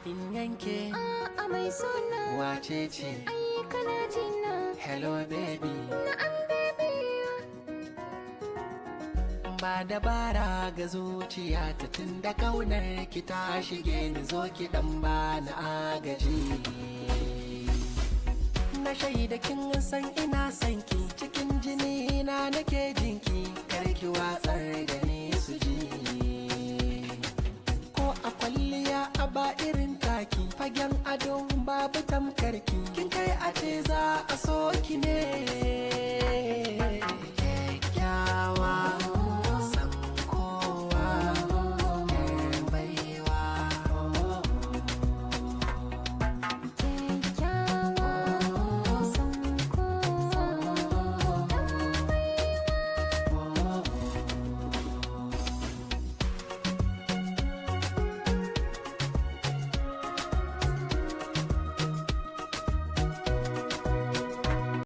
In yanke a mai suna wace ce? ai kana jina. Hello baby. Na'am baby. Ba dabara ga zuciya ta tunda kaunar ki ta shige ni, zo ki dan bani agaji. Na shaida kin san ina son ki, cikin jini na nake jinki, karki watsar da ni su ji. Ko a kwalliya a ba irin taki, fagen